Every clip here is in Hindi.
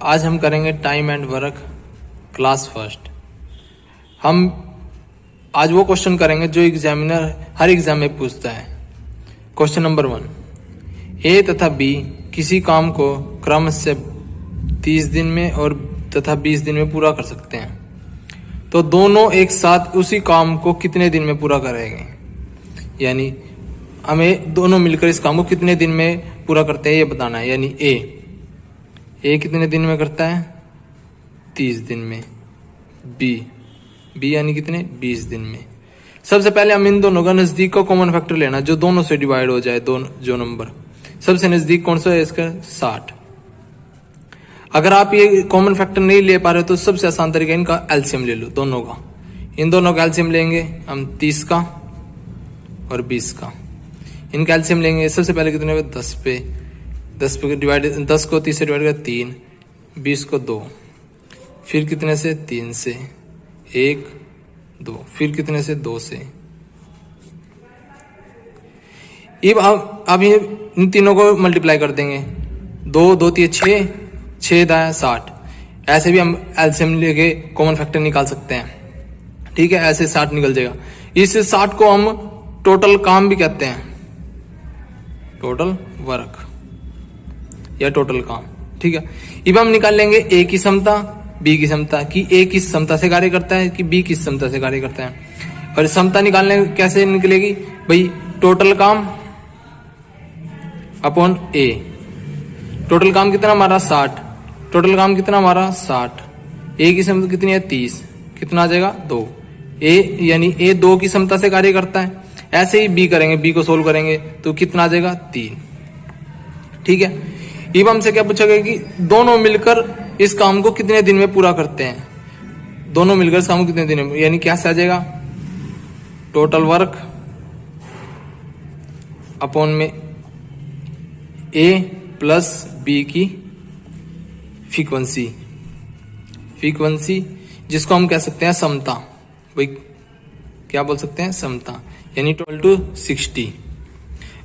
आज हम करेंगे time and work class first. हम आज वो क्वेश्चन करेंगे जो एग्जामिनर हर एग्जाम में पूछता है। क्वेश्चन नंबर 1, ए तथा बी किसी काम को क्रम से 30 दिन में और तथा 20 दिन में पूरा कर सकते हैं, तो दोनों एक साथ उसी काम को कितने दिन में पूरा करेंगे। यानी हमें दोनों मिलकर इस काम को कितने दिन में पूरा करते हैं ये बताना है। यानी ए कितने दिन में करता है, 30 दिन में। बी यानी कितने, 20 दिन में। सबसे पहले हम इन दोनों का नजदीक का कॉमन फैक्टर लेना जो दोनों से डिवाइड हो जाए। दोनों जो नंबर सबसे नजदीक कौन सा है इसका, 60। अगर आप ये कॉमन फैक्टर नहीं ले पा रहे तो सबसे आसान तरीका इनका एलसीएम ले लो, दोनों का। इन दोनों का एलसीएम लेंगे हम 30 का और 20 का। इनका एलसीएम लेंगे सबसे पहले कितने पे, 10 पे डिवाइड, 10 को 30 से डिवाइड कर 3, 20 को 2, फिर कितने से 3 से 1 2, फिर कितने से 2 से। अब ये इन तीनों को मल्टीप्लाई कर देंगे, 2 2 3 6, 6 दाया 60। ऐसे भी हम एलसीएम लेके कॉमन फैक्टर निकाल सकते हैं। ठीक है, ऐसे 60 निकल जाएगा। इस 60 को हम टोटल काम भी कहते हैं, टोटल वर्क या टोटल काम। ठीक है, अब हम निकाल लेंगे ए की समता, बी की समता, कि ए किस समता से कार्य करता है कि बी किस समता से कार्य करता है। और समता निकालने कैसे निकलेगी भाई, टोटल काम अपॉन ए। टोटल काम कितना हमारा 60, टोटल काम कितना हमारा 60। ए की समता कितनी है 30, कितना आ जाएगा 2। ए यानी ए 2 की समता से कार्य करता है। ऐसे ही बी करेंगे, बी को सोल्व करेंगे तो कितना आ जाएगा 3। ठीक है, अब हमसे क्या पूछा गया कि दोनों मिलकर इस काम को कितने दिन में पूरा करते हैं। दोनों मिलकर इस काम को कितने दिन में, यानी क्या आ जाएगा, टोटल वर्क अपॉन में ए प्लस बी की फ्रीक्वेंसी, जिसको हम कह सकते हैं समता। भाई क्या बोल सकते हैं, समता, यानी टोटल टू 60।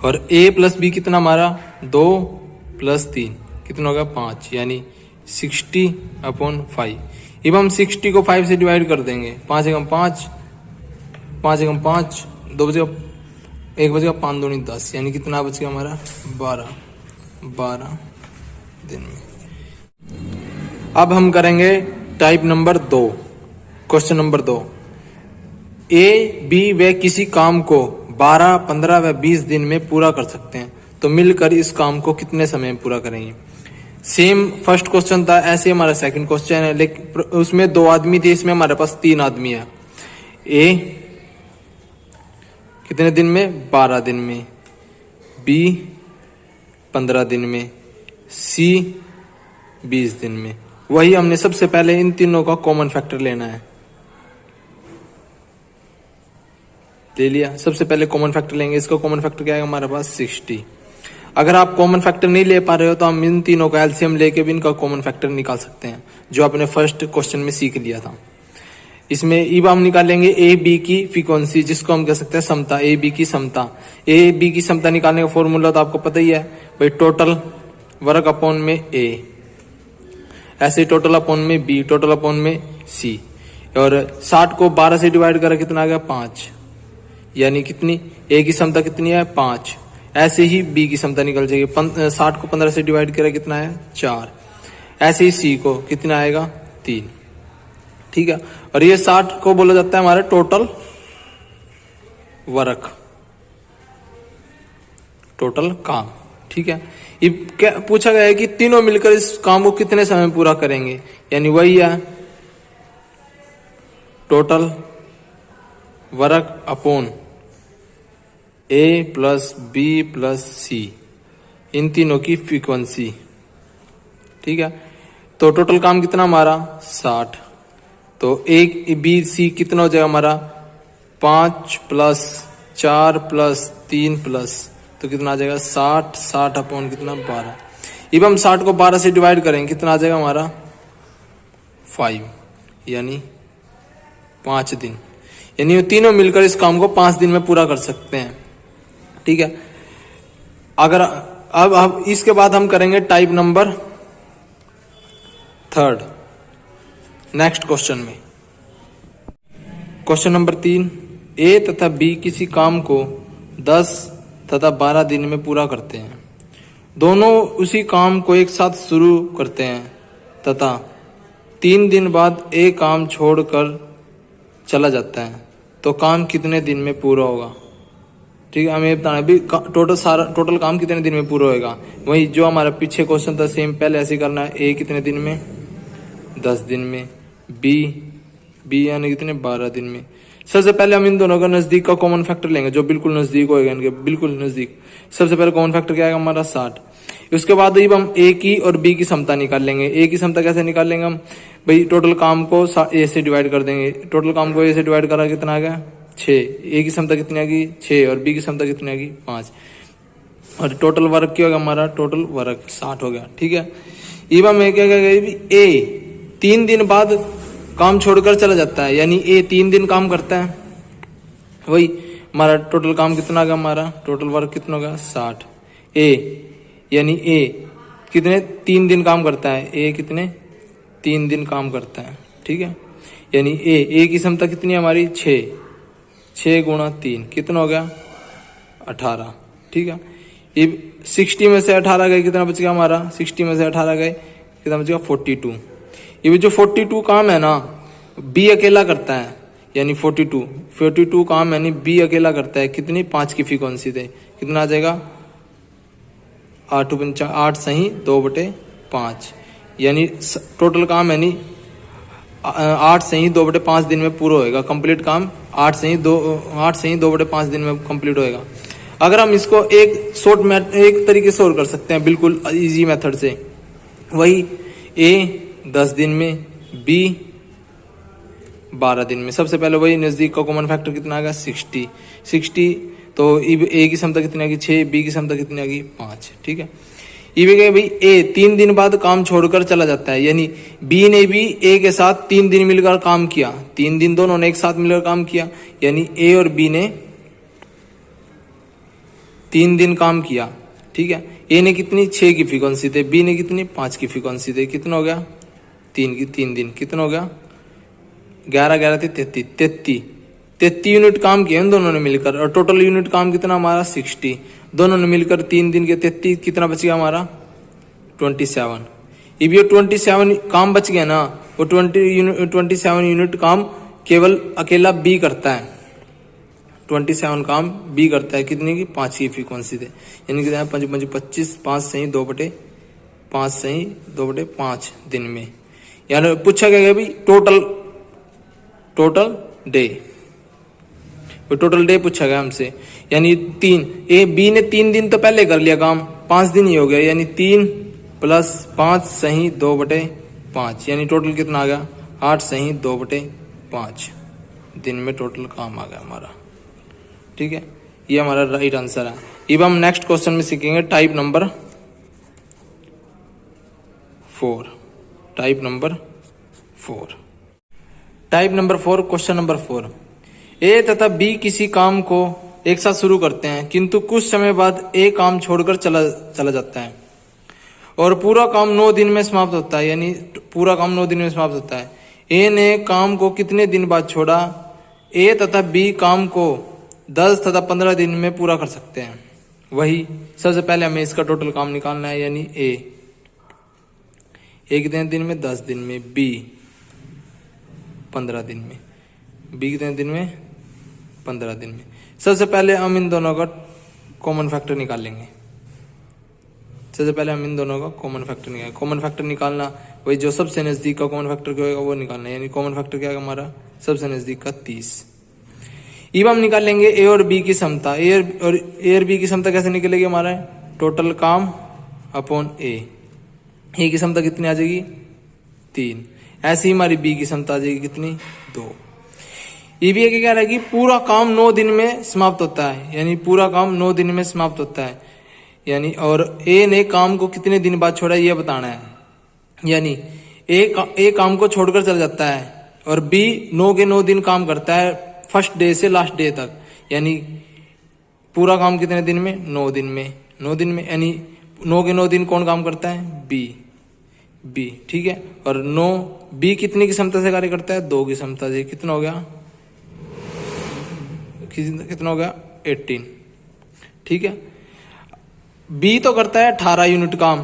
और a प्लस बी कितना हमारा, 2 प्लस 3 कितना होगा 5, यानी 60 अपॉन 5। अब हम 60 को 5 से डिवाइड कर देंगे, 5 एकम 5, 5 एकम 5, 2 बजेगा 1 बजेगा 5 दूनी 10, यानी कितना बचेगा हमारा 12 दिन में। अब हम करेंगे type number 2, question number 2। A B वे किसी काम को 12, 15 व 20 दिन में पूरा कर सकते हैं, तो मिलकर इस काम को कितने समय में पूरा करेंगे। सेम फर्स्ट क्वेश्चन था, ऐसे हमारा सेकंड क्वेश्चन है, लेकिन उसमें 2 आदमी थे, इसमें हमारे पास 3 आदमी है। ए कितने दिन में, 12 दिन में, बी 15 दिन में, सी 20 दिन में। वही हमने सबसे पहले इन तीनों का कॉमन फैक्टर लेना है, ले लिया। सबसे पहले कॉमन फैक्टर लेंगे, इसका कॉमन फैक्टर क्या है हमारे पास 60। अगर आप कॉमन फैक्टर नहीं ले पा रहे हो तो हम इन तीनों का एलसीएम लेके भी इनका कॉमन फैक्टर निकाल सकते हैं, जो आपने फर्स्ट क्वेश्चन में सीख लिया था। इसमें अब हम निकालेंगे ए बी की फ्रीक्वेंसी, जिसको हम कह सकते हैं समता, ए बी की समता। ए बी की समता निकालने का फॉर्मूला तो आपको पता ही है भाई, टोटल वर्क अपॉन में ए, ऐसे टोटल अपॉन में बी, टोटल अपॉन में सी। और 60 को 12 से डिवाइड करा कितना आ गया 5, यानी कितनी, ए की समता कितनी है 5। ऐसे ही बी की समता निकल जाएगी, 60 को 15 से डिवाइड करा कितना है 4। ऐसे ही सी को कितना आएगा 3। ठीक है, और ये 60 को बोला जाता है हमारा टोटल वर्क, टोटल काम। ठीक है, ये क्या पूछा गया है कि तीनों मिलकर इस काम को कितने समय में पूरा करेंगे, यानी वही है टोटल वर्क अपॉन ए प्लस बी प्लस सी, इन तीनों की फ्रीक्वेंसी। ठीक है, तो टोटल काम कितना हमारा 60, तो ए बी सी कितना हो जाएगा हमारा 5 प्लस 4 प्लस 3 प्लस, तो कितना आ जाएगा 60 अपॉन कितना 12। अब हम 60 को 12 से डिवाइड करेंगे, कितना आ जाएगा हमारा 5, यानी 5 दिन। यानी तीनों मिलकर इस काम को 5 दिन में पूरा कर सकते हैं। ठीक है, अगर अब इसके बाद हम करेंगे type number third, next question में क्वेश्चन नंबर 3, ए तथा बी किसी काम को 10 तथा 12 दिन में पूरा करते हैं। दोनों उसी काम को एक साथ शुरू करते हैं तथा 3 दिन बाद ए काम छोड़कर चला जाता है, तो काम कितने दिन में पूरा होगा। ठीक है, हमें ये बताना है टोटल काम कितने दिन में पूरा होगा। वही जो हमारा पीछे क्वेश्चन था सेम पहले ऐसे करना है। ए कितने दिन में, 10 दिन में। बी यानी कितने, 12 दिन में। सबसे पहले हम इन दोनों का नजदीक का कॉमन फैक्टर लेंगे, जो बिल्कुल नजदीक होगा इनके, बिल्कुल नजदीक। सबसे पहले कॉमन फैक्टर क्या आएगा हमारा, 60। उसके बाद हम ए की और बी की समता निकाल लेंगे। ए की समता कैसे निकाल लेंगे हम, भाई टोटल काम को ए से डिवाइड कर देंगे। टोटल काम को ए से डिवाइड करा कितना आ गया, 6। ए की समता कितनी आ गई, 6, और बी की समता कितनी आ गई, 5। और टोटल वर्क क्या होगा हमारा, टोटल वर्क 60 हो गया। ठीक है, अब हम क्या ए 3 दिन बाद काम छोड़कर चला जाता है, यानी ए 3 दिन काम करता है। वही हमारा टोटल काम कितना आ गया, हमारा टोटल वर्क कितना होगा, 60। यानी ए कितने 3 दिन काम करता है, ए कितने 3 दिन काम करता है। ठीक है, यानी ए की क्षमता कितनी है हमारी, 6 गुणा 3 कितना हो गया, 18। ठीक है, ये 60 में से 18 गए, कितना बच गया हमारा, 60 में से 18 गए, कितना बच गया, 42। ये जो 42 काम है ना, बी अकेला करता है, यानी 42 काम यानी बी अकेला करता है। कितनी, 5 की फ्रीक्वेंसी थे, कितना आ जाएगा, 8 सही 2/5, यानी टोटल काम यानी 8 सही 2/5 दिन में पूरा होएगा। कंप्लीट काम 8 सही 2/5 दिन में कंप्लीट होएगा। अगर हम इसको एक तरीके से और कर सकते हैं, बिल्कुल इजी मेथड से। वही ए 10 दिन में, बी 12 दिन में। सबसे पहले वही नजदीक का कॉमन फैक्टर कितना आ गया, 60। तो ए की क्षमता कितनी आ गई, 6, बी की क्षमता कितनी आ गई, 5। ठीक है, ये भी गए भाई ए 3 दिन बाद काम छोड़कर चला जाता है, यानी बी ने भी ए के साथ 3 दिन मिलकर काम किया। 3 दिन दोनों ने एक साथ मिलकर काम किया, यानी ए और बी ने 3 दिन काम किया। ठीक है, ए ने कितनी 6 की फ्रीक्वेंसी थे, बी ने कितनी 5 की फ्रीक्वेंसी थे। कितना हो गया, 3 दिन कितना हो गया, 11 थे 33 यूनिट काम किए इन दोनों ने मिलकर। और टोटल यूनिट काम कितना हमारा, 60। दोनों ने मिलकर 3 दिन के 33, कितना बच गया हमारा, 27। अब ये 27 काम बच गया ना, वो 27 यूनिट काम केवल अकेला बी करता है। 27 काम बी करता है, कितनी की, 5 की फ्रीक्वेंसी थे, यानी कितना 5 5 25, 5 सही 2/5 दिन में। यानी पूछा गया भाई टोटल डे पूछा गया हमसे, यानी 3 बी ने 3 दिन तो पहले कर लिया काम, 5 दिन ही हो गया, यानी 3 + 5 सही 2/5, यानी टोटल कितना आ गया, 8 सही 2/5 दिन में टोटल काम आ गया हमारा। ठीक है, ये हमारा राइट आंसर है। अब हम नेक्स्ट क्वेश्चन में सीखेंगे type number 4। Type number 4 question number 4, ए तथा बी किसी काम को एक साथ शुरू करते हैं, किंतु कुछ समय बाद ए काम छोड़कर चला जाता है और पूरा काम 9 दिन में समाप्त होता है, यानी पूरा काम 9 दिन में समाप्त होता है। ए ने काम को कितने दिन बाद छोड़ा। ए तथा बी काम को 10 तथा 15 दिन में पूरा कर सकते हैं। वही सबसे पहले हमें इसका टोटल काम निकालना है, यानी ए कितने दिन में, 10 दिन में, बी 15 दिन में, बी कितने दिन में, 15 दिन में। सबसे पहले हम इन दोनों का कॉमन फैक्टर निकाल लेंगे। कॉमन फैक्टर निकालना, वही जो सबसे नजदीक का कॉमन फैक्टर क्या होगा वो निकालना है, यानी कॉमन फैक्टर क्या है हमारा, सबसे नजदीक का 30। अब हम निकाल लेंगे ए और बी की क्षमता। ए और बी की क्षमता कैसे निकलेगी हमारा, टोटल काम अपॉन ए की क्षमता कितनी आ जाएगी, 3। ऐसे ही हमारी बी की क्षमता आ जाएगी कितनी, 2। ये भी क्या कह रहा है कि पूरा काम 9 दिन में समाप्त होता है, यानी पूरा काम 9 दिन में समाप्त होता है, यानी और ए ने काम को कितने दिन बाद छोड़ा ये बताना है, यानी ए काम को छोड़कर चला जाता है और बी 9 के 9 दिन काम करता है, फर्स्ट डे से लास्ट डे तक, यानी पूरा काम कितने दिन में, 9 दिन में। 9 दिन में यानी 9 के 9 दिन कौन काम करता है, बी, ठीक है। और 9 बी कितनी की क्षमता से कार्य करता है? 2 की क्षमता से। कितना हो गया? कितना हो गया? 18, ठीक है। बी तो करता है 18 यूनिट काम,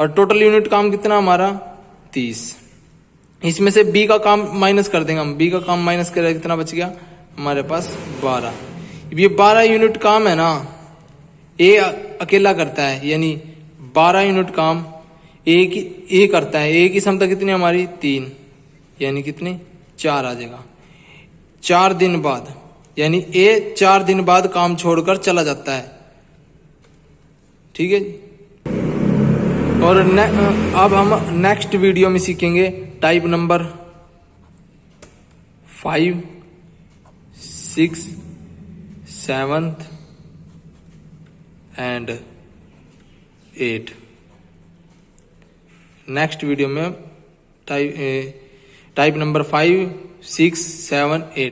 और टोटल यूनिट काम कितना हमारा? 30। इसमें से बी का काम माइनस कर देंगे हम। बी का काम माइनस करें, कितना बच गया हमारे पास? 12। ये 12 यूनिट काम है ना, ए अकेला करता है, यानी 12 यूनिट काम ए करता है। ए की क्षमता कितनी हमारी? 3, यानी कितनी? 4 आ जाएगा। 4 दिन बाद, यानी ए 4 दिन बाद काम छोड़कर चला जाता है, ठीक है जी। और अब हम नेक्स्ट वीडियो में सीखेंगे type number 5, 6, 7 and 8। Next video में टाइप नंबर 5, 6, 7, 8।